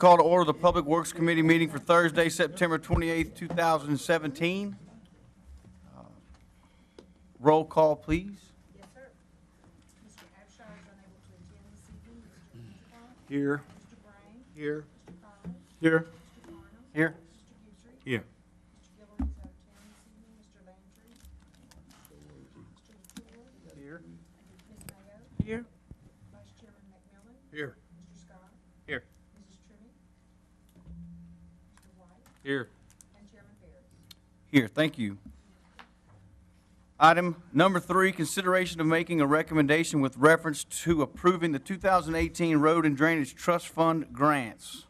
call to order the Public Works Committee meeting for Thursday, September 28th, 2017. Roll call, please. Yes, sir. Mr. Abshire is unable to attend this evening. Mr. Endicott? Here. Mr. Brain? Here. Mr. Collins? Here. Mr. Farnum? Here. Mr. Guthrie? Here. Mr. Guillory is out of town this evening. Mr. Landry? Mr. LaFleur? Here. Ms. Mayo? Here. Vice Chairman McMillan? Here. Mr. Scott? Here. Mrs. Trimmey? Mr. White? Here. And Chairman Barry. Here, thank you. Item number 3, consideration of making a recommendation with reference to approving the 2018 Road and Drainage Trust Fund grants.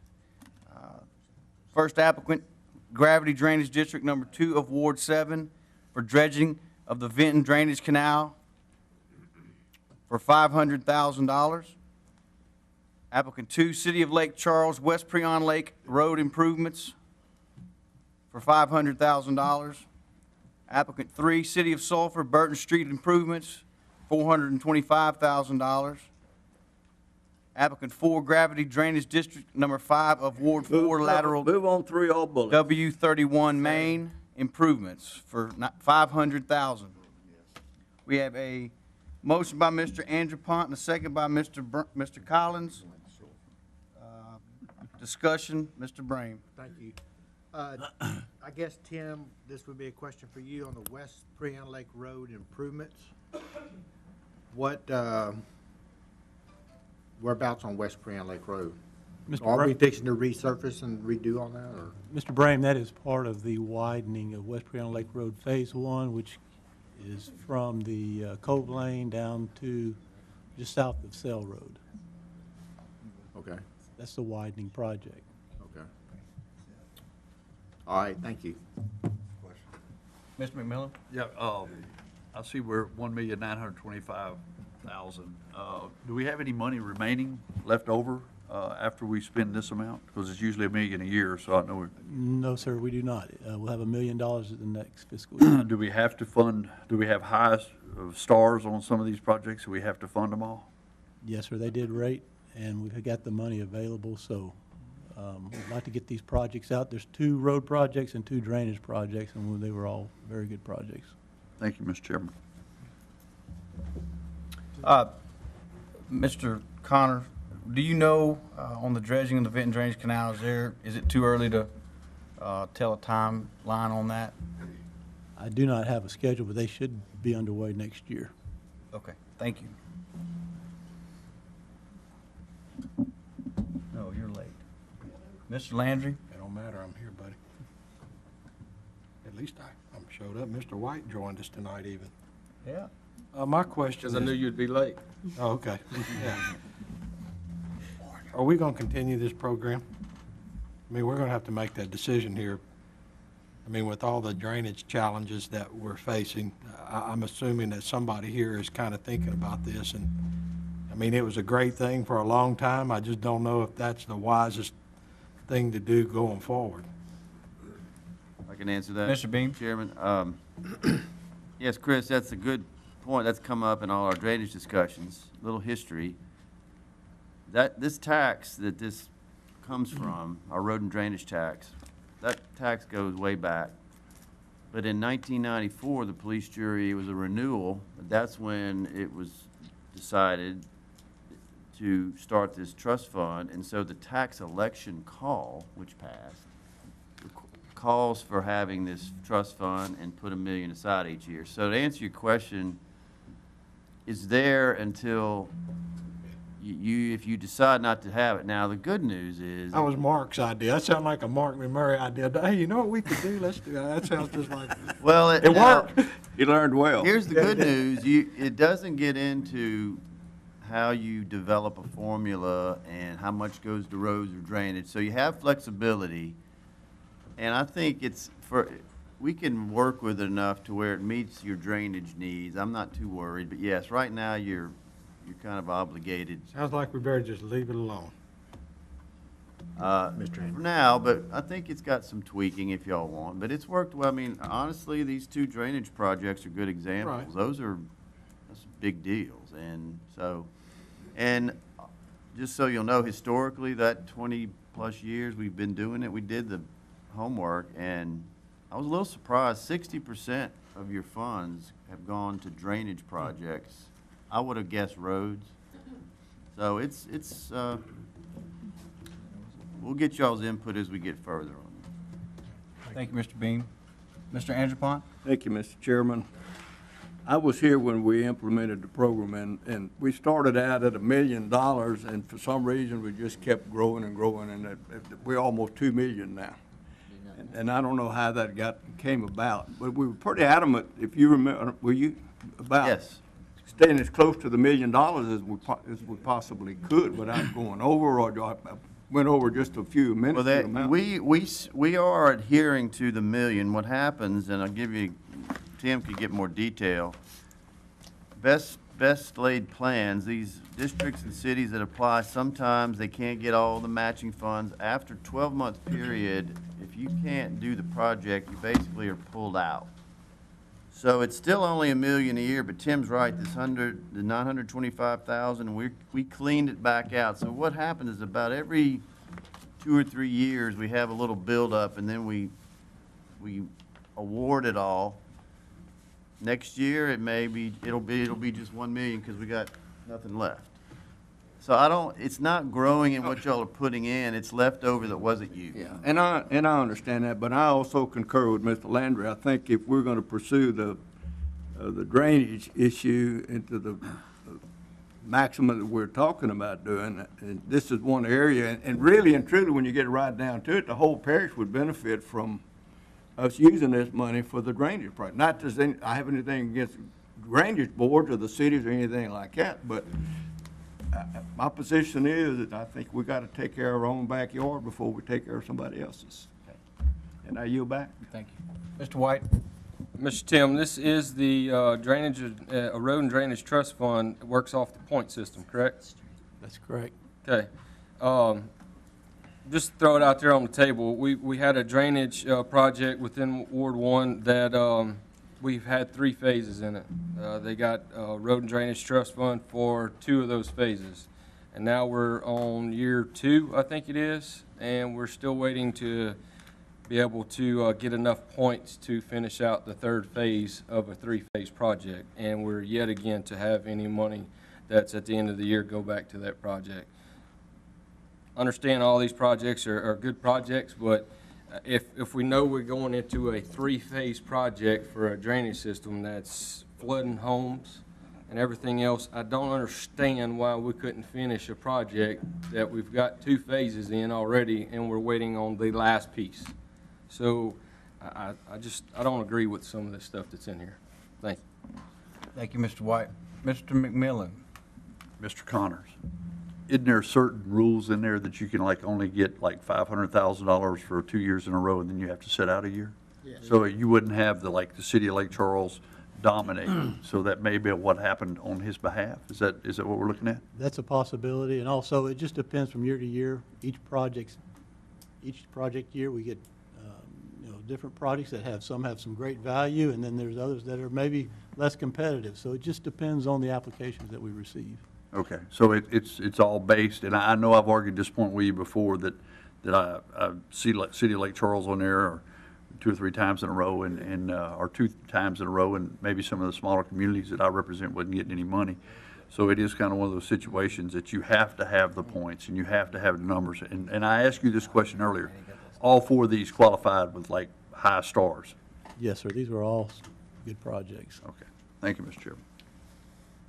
First applicant, Gravity Drainage District Number 2 of Ward 7 for dredging of the Vinton Drainage Canal for $500,000. Applicant 2, City of Lake Charles, West Preon Lake Road improvements for $500,000. Applicant 3, City of Sulphur, Burton Street improvements, $425,000. Applicant 4, Gravity Drainage District Number 5 of Ward 4 lateral Move on 3 all bullets. W31 Main improvements for $500,000. We have a motion by Mr. Andrew Pont and a second by Mr. Collins. Discussion, Mr. Brame. Thank you. I guess, Tim, this would be a question for you on the West Preon Lake Road improvements. What, whereabouts on West Preon Lake Road? Are we fixing to resurface and redo on that, or? Mr. Brame, that is part of the widening of West Preon Lake Road Phase 1, which is from the Cove Lane down to just south of Cell Road. Okay, That's the widening project. okay. All right, thank you. Mr. McMillan? Yeah, I see we're $1,925,000. Do we have any money remaining left over after we spend this amount? Because it's usually $1 million a year, so I know. No, sir, we do not. We'll have $1 million at the next fiscal year. Do we have to fund, do we have highest stars on some of these projects? Do we have to fund them all? Yes, sir, they did rate, and we've got the money available, so we'd like to get these projects out. There's 2 road projects and 2 drainage projects, and they were all very good projects. Thank you, Mr. Chairman. Mr. Connor, do you know on the dredging of the Vinton Drainage Canal, is it too early to tell a timeline on that? I do not have a schedule, but they should be underway next year. Okay, thank you. No, you're late. Mr. Landry? It don't matter, I'm here, buddy. At least I'm showed up. Mr. White joined us tonight even. Yeah. My question is. Because I knew you'd be late. Oh, okay. Yeah. Are we gonna continue this program? I mean, we're gonna have to make that decision here. I mean, with all the drainage challenges that we're facing, I'm assuming that somebody here is kind of thinking about this, and, I mean, it was a great thing for a long time. I just don't know if that's the wisest thing to do going forward. I can answer that. Mr. Beam? Chairman, yes, Chris, that's a good point. That's come up in all our drainage discussions. Little history. This tax that this comes from, our road and drainage tax, that tax goes way back. But in 1994, the police jury, it was a renewal. That's when it was decided to start this trust fund. And so the tax election call, which passed, calls for having this trust fund and put $1 million aside each year. So to answer your question, it's there until if you decide not to have it. Now, the good news is... That was Mark's idea. That sounded like a Mark McMurray idea. Hey, you know what we could do? Let's do that. That sounds just like... Well, It worked. He learned well. Here's the good news. It doesn't get into how you develop a formula and how much goes to roads or drainage. So you have flexibility. And I think we can work with it enough to where it meets your drainage needs. I'm not too worried, but yes, right now you're kind of obligated. Sounds like we better just leave it alone. For now, but I think it's got some tweaking if y'all want, but it's worked well. I mean, honestly, these 2 drainage projects are good examples. Right. That's big deals. And just so you'll know, historically, that 20 plus years we've been doing it, we did the homework, and I was a little surprised, 60% of your funds have gone to drainage projects. I would have guessed roads. So we'll get y'all's input as we get further on it. Thank you, Mr. Bean. Mr. Anderpont? Thank you, Mr. Chairman. I was here when we implemented the program, and we started out at $1 million, and for some reason, we just kept growing and growing, and we're almost 2 million now. And I don't know how that came about, but we were pretty adamant, if you remember, were you, about Yes. staying as close to the $1 million as we possibly could without going over, or I went over just a few minutes. Well, we are adhering to the million. What happens, and I'll give you, Tim could get more detail. Best laid plans, these districts and cities that apply, sometimes they can't get all the matching funds. After 12-month period, if you can't do the project, you basically are pulled out. So it's still only $1 million a year, but Tim's right, the 925,000, we cleaned it back out. So what happens is about every 2 or 3 years, we have a little buildup, and then we award it all. Next year, it'll be just 1 million because we got nothing left. So it's not growing in what y'all are putting in, it's leftover that wasn't used. Yeah, and I understand that, but I also concur with Mr. Landry. I think if we're going to pursue the drainage issue into the maximum that we're talking about doing, and this is one area, and really and truly, when you get right down to it, the whole parish would benefit from us using this money for the drainage project. Not that I have anything against drainage boards or the cities or anything like that, but my position is that I think we got to take care of our own backyard before we take care of somebody else's. And I yield back. Thank you. Mr. White? Mr. Tim, this is the drainage, road and drainage trust fund. It works off the point system, correct? That's correct. Okay. Just throw it out there on the table. We had a drainage project within Ward 1 that we've had 3 phases in it. They got road and drainage trust fund for 2 of those phases. And now we're on year 2, I think it is, and we're still waiting to be able to get enough points to finish out the 3rd phase of a 3-phase project. And we're yet again to have any money that's at the end of the year go back to that project. Understand all these projects are good projects, but if we know we're going into a 3-phase project for a drainage system that's flooding homes and everything else, I don't understand why we couldn't finish a project that we've got 2 phases in already and we're waiting on the last piece. So I don't agree with some of the stuff that's in here. Thank you. Thank you, Mr. White. Mr. McMillan? Mr. Connors, isn't there certain rules in there that you can only get $500,000 for 2 years in a row and then you have to sit out a year? Yes. So you wouldn't have the city of Lake Charles dominate. So that may be what happened on his behalf. Is that what we're looking at? That's a possibility, and also it just depends from year to year. Each project year, we get different projects that have some great value, and then there's others that are maybe less competitive. So it just depends on the applications that we receive. Okay, so it's all based, and I know I've argued this point with you before that I see City of Lake Charles on there or 2 or 3 times in a row, or 2 times in a row, and maybe some of the smaller communities that I represent wasn't getting any money. So it is kind of one of those situations that you have to have the points and you have to have the numbers. And I asked you this question earlier. All 4 of these qualified with high stars. Yes, sir. These were all good projects. Okay, thank you, Mr. Chairman.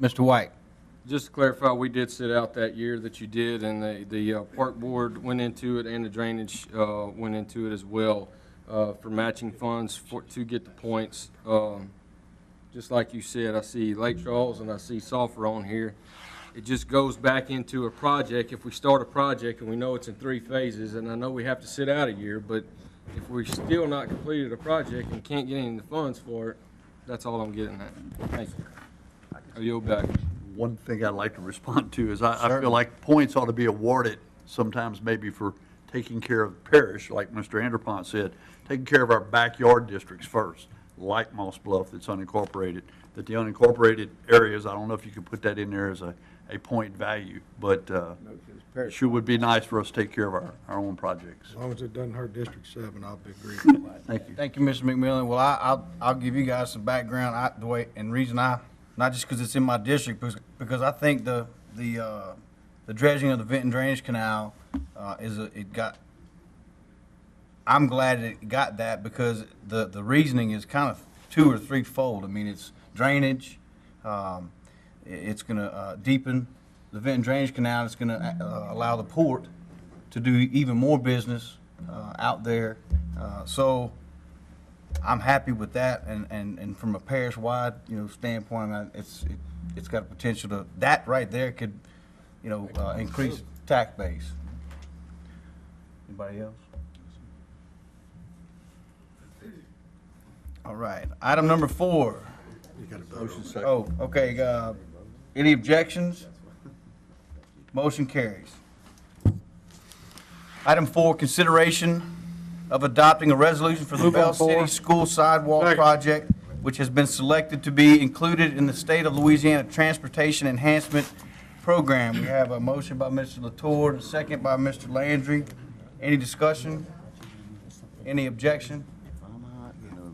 Mr. White? Just to clarify, we did sit out that year that you did, and the park board went into it, and the drainage went into it as well for matching funds to get the points. Just like you said, I see Lake Charles and I see Sulphur on here. It just goes back into a project. If we start a project and we know it's in 3 phases, and I know we have to sit out a year, but if we're still not completed a project and can't get any of the funds for it, that's all I'm getting at. Thank you. I'll yield back. One thing I'd like to respond to is I feel like points ought to be awarded sometimes maybe for taking care of the parish, like Mr. Anderpont said, taking care of our backyard districts first, like Moss Bluff that's unincorporated, that the unincorporated areas, I don't know if you could put that in there as a point value, but sure would be nice for us to take care of our own projects. As long as it doesn't hurt District 7, I'll be agreeing with that. Thank you. Thank you, Mr. McMillan. Well, I'll give you guys some background, the way, and reason not just because it's in my district, because I think the dredging of the Vinton Drainage Canal, I'm glad it got that because the reasoning is kind of 2 or 3-fold. I mean, it's drainage, it's gonna deepen the Vinton Drainage Canal, it's gonna allow the port to do even more business out there. So I'm happy with that, and from a parish-wide, standpoint, it's got a potential to, that right there could, increase tax base. Anybody else? All right, item number 4. Oh, okay, any objections? Motion carries. Item 4, consideration of adopting a resolution for the Move on, Bell City 4. School Sidewalk Second. Project, which has been selected to be included in the State of Louisiana Transportation Enhancement Program. We have a motion by Mr. Latour, a second by Mr. Landry. Any discussion? Any objection?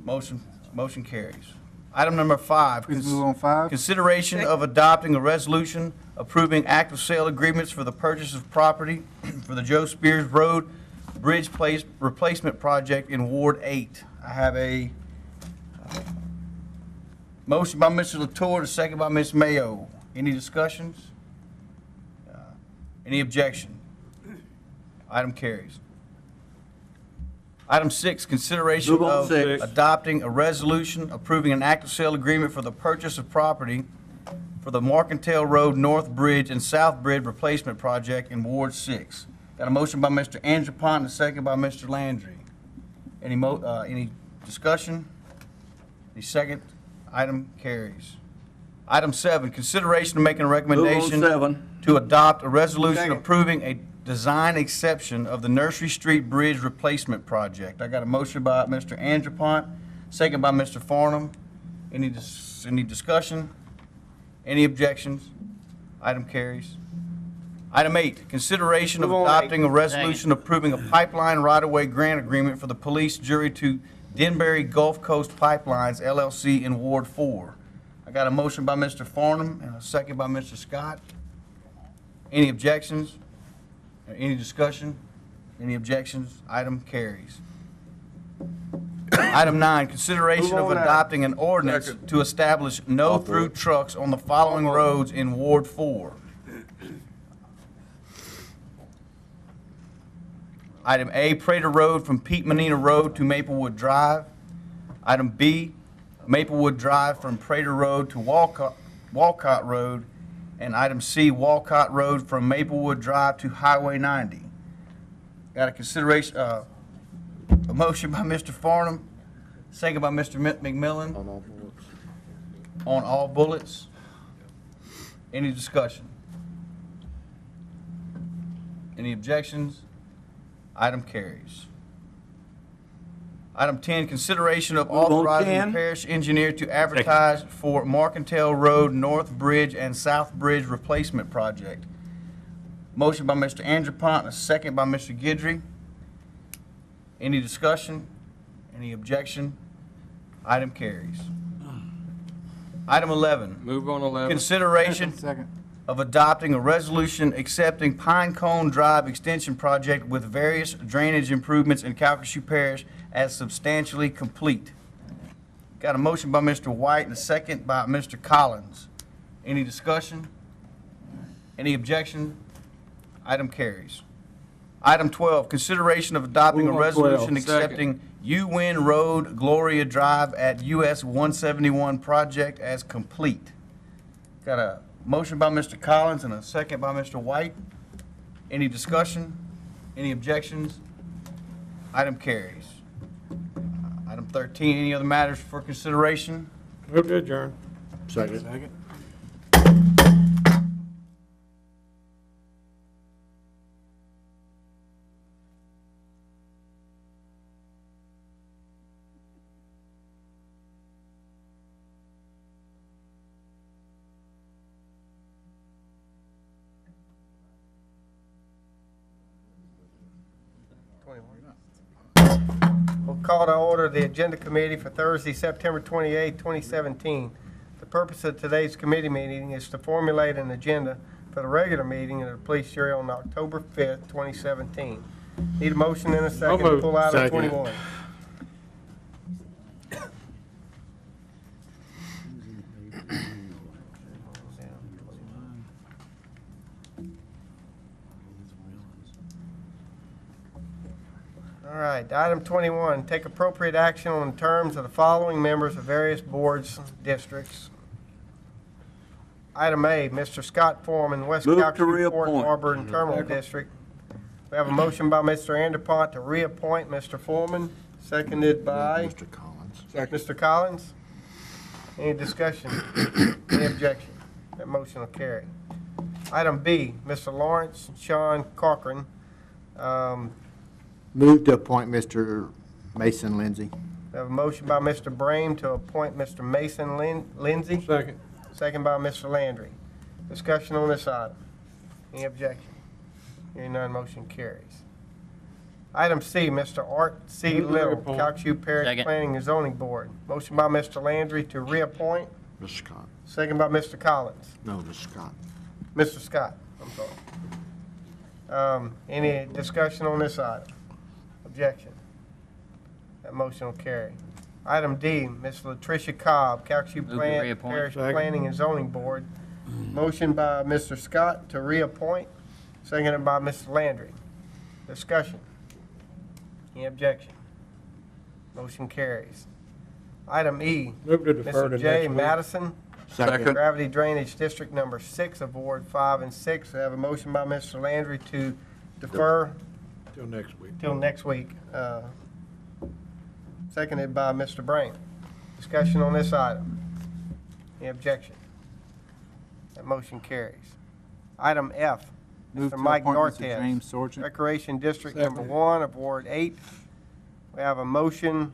Motion carries. Item number 5. Please move on 5. Consideration of adopting a resolution approving active sale agreements for the purchase of property for the Joe Spears Road Bridge Replacement Project in Ward 8. I have a motion by Mr. Latour, a second by Ms. Mayo. Any discussions? Any objection? Item carries. Item 6, consideration Move on of 6. adopting a resolution approving an active sale agreement for the purchase of property for the Marcantel Road North Bridge and South Bridge Replacement Project in Ward 6. Got a motion by Mr. Angelpont and a second by Mr. Landry. Any discussion? Any second? Item carries. Item 7, consideration of making a recommendation Move on 7. to adopt a resolution Second. approving a design exception of the Nursery Street Bridge Replacement Project. I got a motion by Mr. Angelpont, second by Mr. Farnum. Any discussion? Any objections? Item carries. Item 8, consideration of Move on, adopting 8. a resolution approving a pipeline right-of-way grant agreement for the police jury to Denbury Gulf Coast Pipelines LLC in Ward 4. I got a motion by Mr. Farnum and a second by Mr. Scott. Any objections? Any discussion? Any objections? Item carries. Item 9, consideration of Move on now. adopting an ordinance Second. to establish no-through trucks on the following roads in Ward 4. Item A, Prater Road from Pete Menina Road to Maplewood Drive. Item B, Maplewood Drive from Prater Road to Walcott Road. And item C, Walcott Road from Maplewood Drive to Highway 90. Got a consideration, a motion by Mr. Farnum, second by Mr. McMillan. On all bullets. On all bullets. Any discussion? Any objections? Item carries. Item 10, consideration of Move on authorizing 10. the parish engineer to advertise for Marcantel Road North Bridge and South Bridge Replacement Project. Motion by Mr. Angelpont, a second by Mr. Guidry. Any discussion? Any objection? Item carries. Item 11, Move on 11. consideration Second. of adopting a resolution accepting Pine Cone Drive Extension Project with various drainage improvements in Calcasieu Parish as substantially complete. Got a motion by Mr. White and a second by Mr. Collins. Any discussion? Any objection? Item carries. Item 12, consideration of adopting a Move on 12. resolution accepting U-Win Road Gloria Drive at US 171 project as complete. Got a motion by Mr. Collins and a second by Mr. White. Any discussion? Any objections? Item carries. Item 13, any other matters for consideration? Move to adjourn. Second. Second. call to order the Agenda Committee for Thursday, September 28, 2017. The purpose of today's committee meeting is to formulate an agenda for the regular meeting of the police jury on October 5th, 2017. Need a motion and a second to moved. pull item Second. 21. All right, item 21, take appropriate action on the terms of the following members of various boards, districts. Item A, Mr. Scott Foreman, West Move to Calhoun, Port reappoint. Harbor and Terminal District. We have a motion by Mr. Anderpont to reappoint Mr. Foreman, seconded by Mr. Collins. Mr. Collins. Any discussion? Any objection? That motion will carry. Item B, Mr. Lawrence Sean Cochran, Move to appoint Mr. Mason Lindsay. we have a motion by Mr. Brame to appoint Mr. Mason Lindsay. Second. Second by Mr. Landry. Discussion on this item. Any objection? Hearing none, motion carries. Item C, Mr. Art C. Move to Little, reappoint. Calhoun Parish Second. Planning and Zoning Board. Motion by Mr. Landry to reappoint, Mr. Scott. second by Mr. Collins. No, Mr. Scott. Mr. Scott, I'm sorry. Any discussion on this item? Objection? That motion will carry. Item D, Ms. Latricia Cobb, Calhoun Move to reappoint. Parish Second. Planning and Zoning Board. Motion by Mr. Scott to reappoint, seconded by Mr. Landry. Discussion? Any objection? Motion carries. Item E, Move to defer to Mr. next J. week. Madison, Second. Gravity Drainage District Number 6 of Ward 5 and 6. We have a motion by Mr. Landry to defer Till next week. till next week. Seconded by Mr. Brame. Discussion on this item. Any objection? That motion carries. Item F, Move Mr. to Mike appoint Mr. Dortez, James Sorgent. Recreation District Number Second. 1 of Ward 8. We have a motion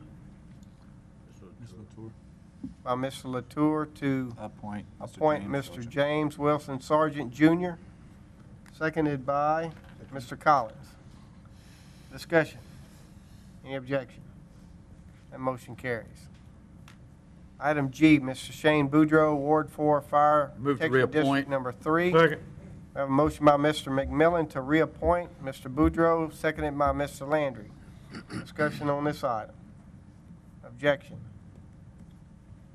by Mr. Latour to Appoint appoint Mr. James Wilson Sargent Jr., seconded by Mr. Collins. Discussion. Any objection? That motion carries. Item G, Mr. Shane Boudreau, Ward 4 Fire Move to Protection District reappoint. Number 3. Second. We have a motion by Mr. McMillan to reappoint Mr. Boudreau, seconded by Mr. Landry. Discussion on this item. Objection.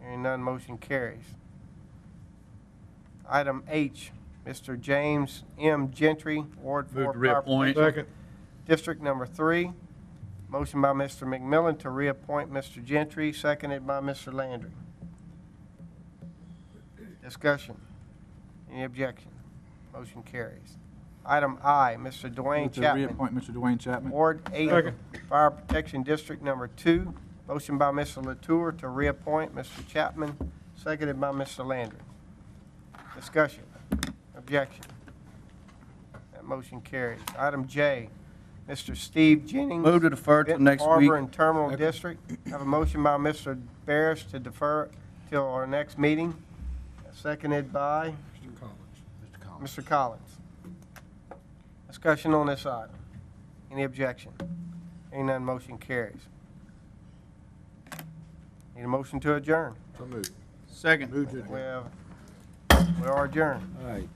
Hearing none, motion carries. Item H, Mr. James M. Gentry, Ward 4 Move to Fire reappoint. Protection Second. District Number 3. Motion by Mr. McMillan to reappoint Mr. Gentry, seconded by Mr. Landry. Discussion. Any objection? Motion carries. Item I, Mr. Dwayne Move to Chapman, reappoint Mr. Dwayne Chapman. Ward 8, Second. Fire Protection District Number 2. Motion by Mr. Latour to reappoint Mr. Chapman, seconded by Mr. Landry. Discussion. Objection. That motion carries. Item J, Mr. Steve Jennings. Move to defer till Benton next week. Harbor and Terminal District. Have a motion by Mr. Barris to defer till our next meeting, seconded by Mr. Collins. Mr. Collins. Discussion on this item. Any objection? Hearing none, motion carries. Need a motion to adjourn. So moved. Second. Move to We are adjourned. All right.